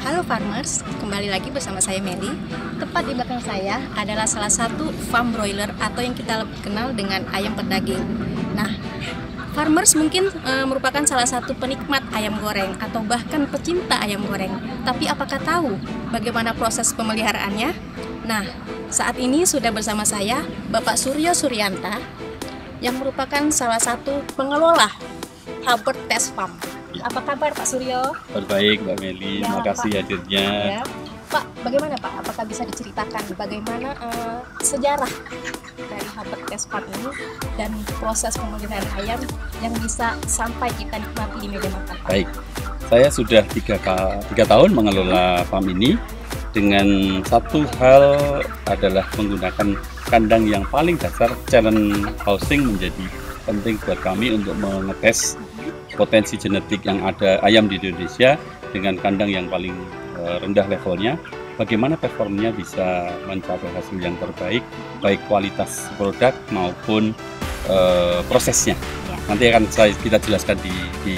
Halo farmers, kembali lagi bersama saya Meli. Tepat di belakang saya adalah salah satu farm broiler atau yang kita kenal dengan ayam pedaging. Nah, farmers mungkin merupakan salah satu penikmat ayam goreng atau bahkan pecinta ayam goreng. Tapi apakah tahu bagaimana proses pemeliharaannya? Nah, saat ini sudah bersama saya Bapak Suryo Suryanta yang merupakan salah satu pengelola Hubbard Test Farm. Apa kabar Pak Suryo? Baik Mbak Meli, Ya, terima kasih Pak. hadirnya. Ya. Pak, bagaimana Pak? Apakah bisa diceritakan bagaimana sejarah dari Hubbard Test Farm ini dan proses pemeliharaan ayam yang bisa sampai kita nikmati di meja makan, Pak? Baik, saya sudah tiga tahun mengelola farm ini dengan satu hal adalah menggunakan kandang yang paling dasar. Challenge housing menjadi penting buat kami untuk mengetes potensi genetik yang ada ayam di Indonesia dengan kandang yang paling rendah levelnya. Bagaimana performnya bisa mencapai hasil yang terbaik, baik kualitas produk maupun prosesnya. Ya. Nanti akan kita jelaskan di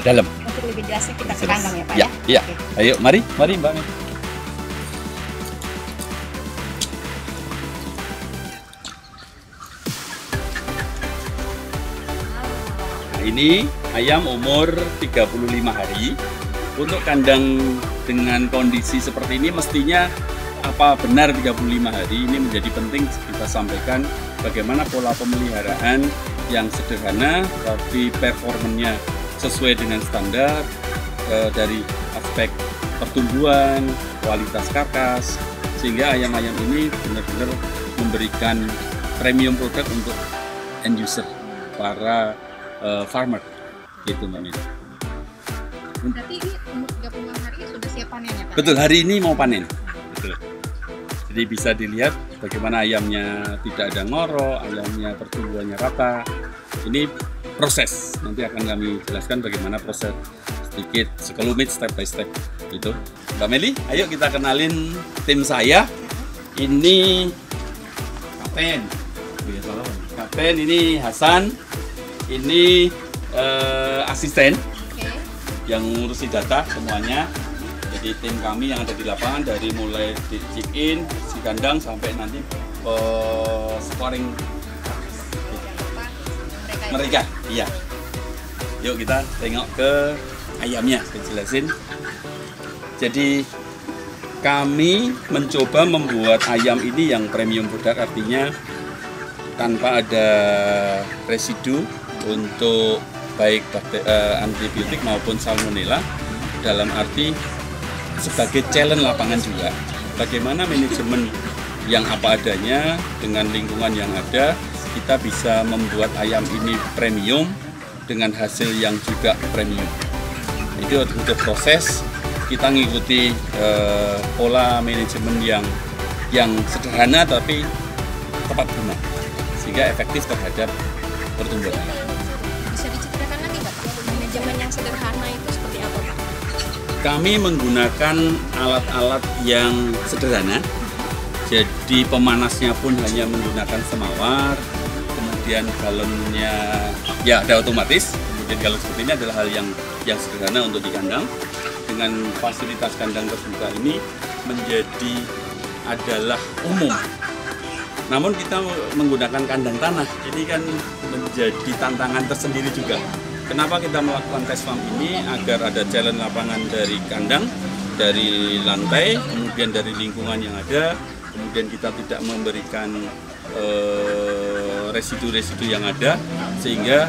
dalam. Untuk lebih jelasnya kita ke kandang ya Pak Ya, ya. Oke. Ayo, mari Mbak Meli. Nah, ini ayam umur 35 hari. Untuk kandang dengan kondisi seperti ini mestinya apa benar 35 hari ini menjadi penting kita sampaikan bagaimana pola pemeliharaan yang sederhana tapi performanya sesuai dengan standar dari aspek pertumbuhan, kualitas karkas, sehingga ayam-ayam ini benar-benar memberikan premium produk untuk end user, para farmer gitu Mbak Meli. Berarti ini umur 35 hari sudah siap panen ya Pak? Betul, hari ini mau panen. Betul. Jadi bisa dilihat bagaimana ayamnya tidak ada ngorok, ayamnya pertumbuhannya rata. Ini proses, nanti akan kami jelaskan bagaimana proses sedikit sekelumit step by step gitu. Mbak Meli, ayo kita kenalin tim saya. Ini Kapten. Kapten ini Hasan. Ini asisten yang ngurusi data semuanya. Jadi tim kami yang ada di lapangan dari mulai di check in, si kandang sampai nanti scoring mereka. Iya. Yuk kita tengok ke ayamnya, saya jelasin. Jadi kami mencoba membuat ayam ini yang premium produk, artinya tanpa ada residu untuk baik antibiotik maupun salmonella, dalam arti sebagai challenge lapangan juga. Bagaimana manajemen yang apa adanya dengan lingkungan yang ada, kita bisa membuat ayam ini premium dengan hasil yang juga premium. Itu untuk proses kita ngikuti pola manajemen yang sederhana tapi tepat guna, sehingga efektif terhadap pertumbuhan ayam. Bisa diceritakan lagi Pak, manajemen yang sederhana itu seperti apa Pak? Kami menggunakan alat-alat yang sederhana, jadi pemanasnya pun hanya menggunakan semawar, kemudian galonnya ya ada otomatis. Kemudian galon seperti ini adalah hal yang sederhana untuk di kandang. Dengan fasilitas kandang terbuka ini menjadi adalah umum. Namun kita menggunakan kandang tanah, ini kan menjadi tantangan tersendiri juga. Kenapa kita melakukan test farm ini? Agar ada challenge lapangan dari kandang, dari lantai, kemudian dari lingkungan yang ada, kemudian kita tidak memberikan residu-residu yang ada, sehingga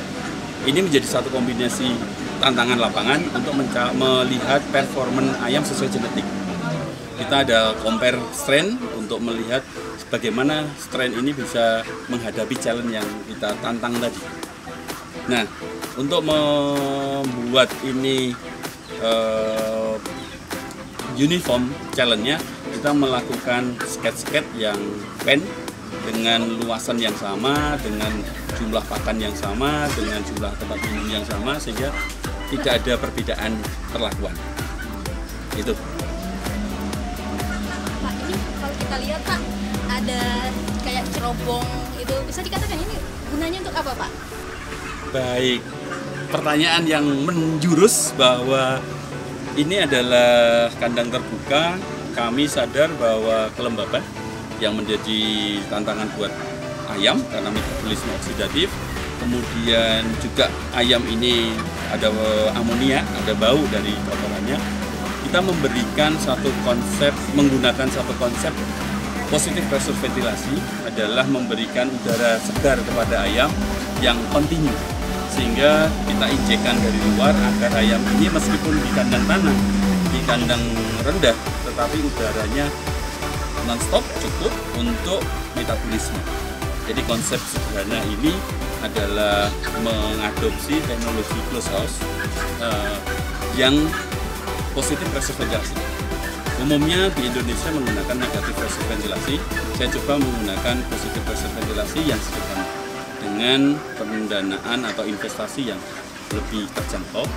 ini menjadi satu kombinasi tantangan lapangan untuk melihat performan ayam sesuai genetik. Kita ada compare strain untuk melihat bagaimana strain ini bisa menghadapi challenge yang kita tantang tadi. Nah, untuk membuat ini uniform challenge-nya, kita melakukan sket-sket yang pen dengan luasan yang sama, dengan jumlah pakan yang sama, dengan jumlah tempat minum yang sama, sehingga tidak ada perbedaan perlakuan. Itu. Pak, ini kalau kita lihat Pak, ada kayak cerobong itu, bisa dikatakan ini gunanya untuk apa Pak? Baik, pertanyaan yang menjurus bahwa Ini adalah kandang terbuka. Kami sadar bahwa kelembaban yang menjadi tantangan buat ayam karena metabolisme oksidatif. Kemudian juga ayam ini ada amonia, ada bau dari kotorannya. Kita memberikan satu konsep, menggunakan satu konsep positive pressure ventilasi adalah memberikan udara segar kepada ayam yang kontinu. Sehingga kita injekkan dari luar agar ayam ini meskipun di kandang tanah, di kandang rendah, tetapi udaranya non-stop cukup untuk metabolisme. Jadi konsep sederhana ini adalah mengadopsi teknologi closed house yang positive pressure ventilasi. Umumnya di Indonesia menggunakan negative pressure ventilasi. Saya coba menggunakan positive pressure ventilasi yang sederhana dengan pendanaan atau investasi yang lebih terjangkau.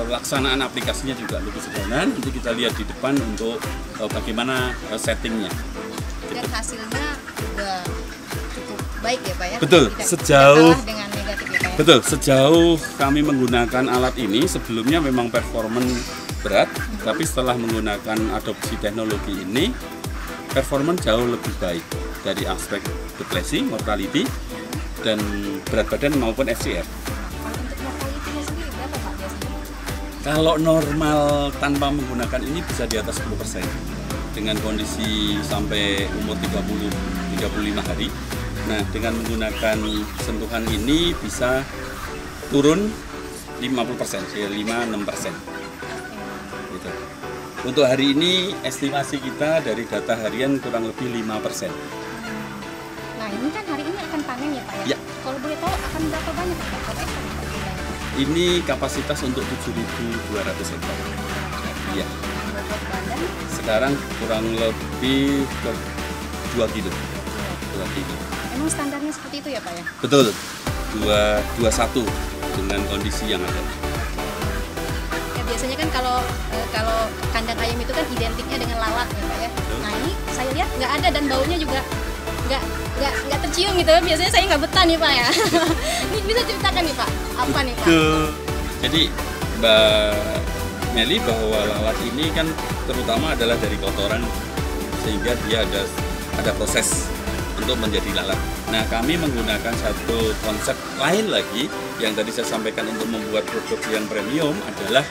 Pelaksanaan aplikasinya juga lebih sederhana. Nanti kita lihat di depan untuk bagaimana settingnya. Dan hasilnya juga cukup baik ya Pak ya? Betul, sejauh dengan negatif ya Pak ya? Betul, sejauh kami menggunakan alat ini sebelumnya memang performance berat, tapi setelah menggunakan adopsi teknologi ini performance jauh lebih baik dari aspek depresi, mortality, dan berat badan maupun FCR. Untuk mortality-nya sendiri berapa Pak biasanya? Kalau normal tanpa menggunakan ini bisa di atas 10% dengan kondisi sampai umur 30-35 hari. Nah, dengan menggunakan sentuhan ini bisa turun 50%, ya 5-6%. Gitu. Untuk hari ini estimasi kita dari data harian kurang lebih 5%. Nah, ini kan hari ini akan panen ya Pak ya? Ya. Kalau boleh tahu akan berapa banyak Pak? Per ekor ya, Pak, jumlahnya? Ini kapasitas untuk 7.200 hektar. Iya. Bobot badan Sekarang kurang lebih ke 2 kilo. 2 kilo. emang standarnya seperti itu ya Pak ya? Betul. 21 dengan kondisi yang ada. Ya biasanya kan kalau kandang ayam itu kan identiknya dengan lalat ya Pak ya. Betul. Nah ini saya lihat nggak ada dan baunya juga nggak tercium gitu. Biasanya saya nggak betah nih Pak ya. Ini bisa ceritakan nih Pak, apa nih Pak? Jadi Mbak Meli, bahwa lalat ini kan terutama adalah dari kotoran, sehingga dia ada proses untuk menjadi lalat. Nah, kami menggunakan satu konsep lain lagi yang tadi saya sampaikan untuk membuat produk yang premium adalah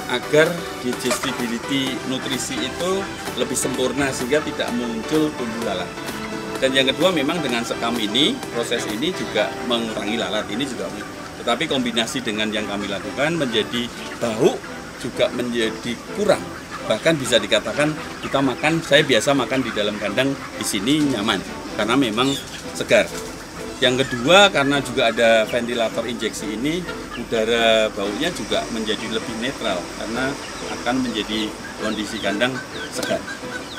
agar digestibility nutrisi itu lebih sempurna sehingga tidak muncul tumbuh lalat. Dan yang kedua memang dengan sekam ini, proses ini juga mengurangi lalat ini juga. Tetapi kombinasi dengan yang kami lakukan menjadi bau juga menjadi kurang. Bahkan bisa dikatakan kita makan, saya biasa makan di dalam kandang di sini nyaman karena memang segar. Yang kedua karena juga ada ventilator injeksi ini, udara baunya juga menjadi lebih netral karena akan menjadi kondisi kandang segar.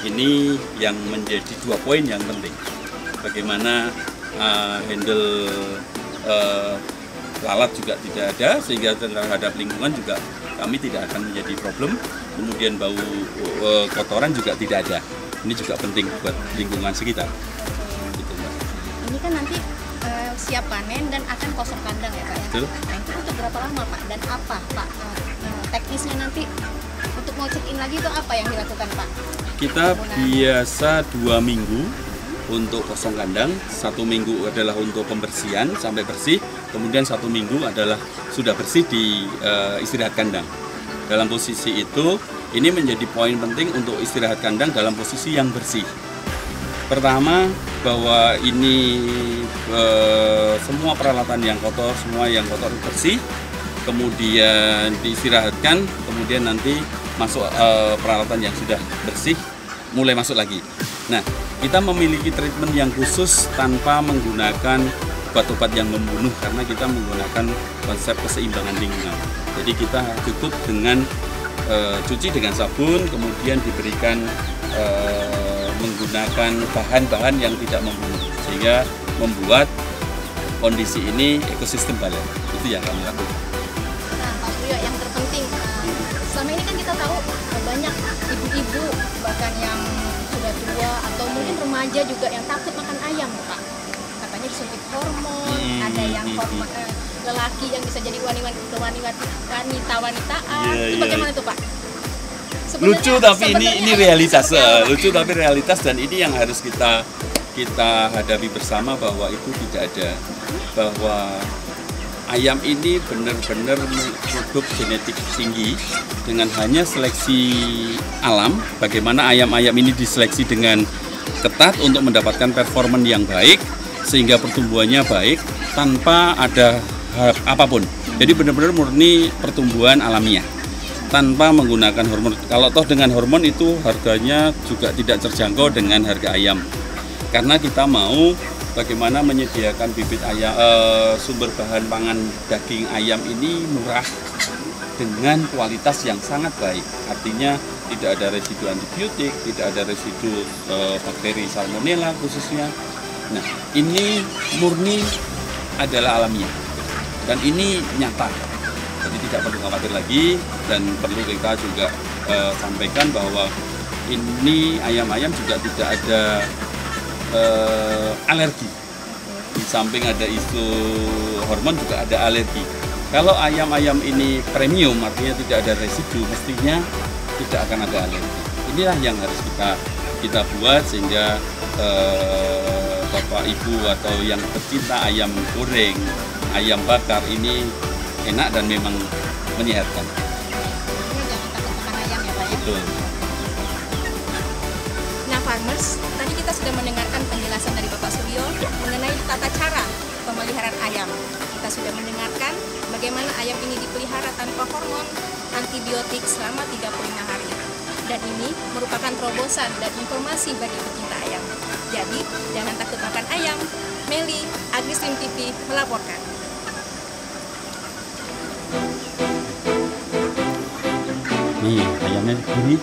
Ini yang menjadi 2 poin yang penting. Bagaimana handle lalat juga tidak ada sehingga terhadap lingkungan juga kami tidak akan menjadi problem. Kemudian bau kotoran juga tidak ada. Ini juga penting buat lingkungan sekitar. Gitu, Mbak. Ini kan nanti siap panen dan akan kosong kandang ya Pak ya? Betul. Nah itu untuk berapa lama Pak? Dan apa Pak teknisnya nanti untuk mau check in lagi itu apa yang dilakukan Pak? Kita biasa 2 minggu untuk kosong kandang, 1 minggu adalah untuk pembersihan sampai bersih, kemudian 1 minggu adalah sudah bersih di istirahat kandang. Dalam posisi itu, ini menjadi poin penting untuk istirahat kandang dalam posisi yang bersih. Pertama, bahwa ini semua peralatan yang kotor, semua yang kotor bersih, kemudian diistirahatkan, kemudian nanti masuk peralatan yang sudah bersih, mulai masuk lagi. Nah, kita memiliki treatment yang khusus tanpa menggunakan obat-obat yang membunuh karena kita menggunakan konsep keseimbangan lingkungan. Jadi kita cukup dengan cuci dengan sabun, kemudian diberikan menggunakan bahan-bahan yang tidak membunuh sehingga membuat kondisi ini ekosistem balen. Itu yang kami lakukan. Nah Pak Suryo, yang terpenting selama ini kan kita tahu banyak ibu-ibu bahkan yang sudah tua atau mungkin remaja juga yang takut makan ayam Pak. Katanya disuntik hormon, ada yang lelaki yang bisa jadi wanita-wanitaan. Iya, Itu iya. bagaimana tuh Pak? Lucu tapi ini Sebenarnya realitas, seperti apa? lucu tapi realitas, dan ini yang harus kita hadapi bersama, bahwa itu tidak ada, bahwa ayam ini benar-benar produk genetik tinggi dengan hanya seleksi alam. Bagaimana ayam-ayam ini diseleksi dengan ketat untuk mendapatkan performan yang baik sehingga pertumbuhannya baik tanpa ada apapun. Jadi benar-benar murni pertumbuhan alamiah tanpa menggunakan hormon. Kalau toh dengan hormon itu harganya juga tidak terjangkau dengan harga ayam. Karena kita mau bagaimana menyediakan bibit ayam, sumber bahan pangan daging ayam ini murah dengan kualitas yang sangat baik. Artinya tidak ada residu antibiotik, tidak ada residu bakteri salmonella khususnya. Nah, ini murni adalah alamiah dan ini nyata. Jadi tidak perlu khawatir lagi, dan perlu kita juga sampaikan bahwa ini ayam-ayam juga tidak ada alergi. Di samping ada isu hormon juga ada alergi. Kalau ayam-ayam ini premium, artinya tidak ada residu, mestinya tidak akan ada alergi. Inilah yang harus kita buat sehingga Bapak Ibu atau yang pecinta ayam goreng, ayam bakar ini enak dan memang menyehatkan. Ini jangan takut makan ayam ya Pak ya. Betul. Nah farmers, tadi kita sudah mendengarkan penjelasan dari Bapak Suryo mengenai tata cara pemeliharaan ayam. Kita sudah mendengarkan bagaimana ayam ini dipelihara tanpa hormon, antibiotik selama 35 hari. Dan ini merupakan terobosan dan informasi bagi pecinta ayam. Jadi, jangan takut makan ayam. Meli, AgriStream TV melaporkan. Nih ayamnya gurih.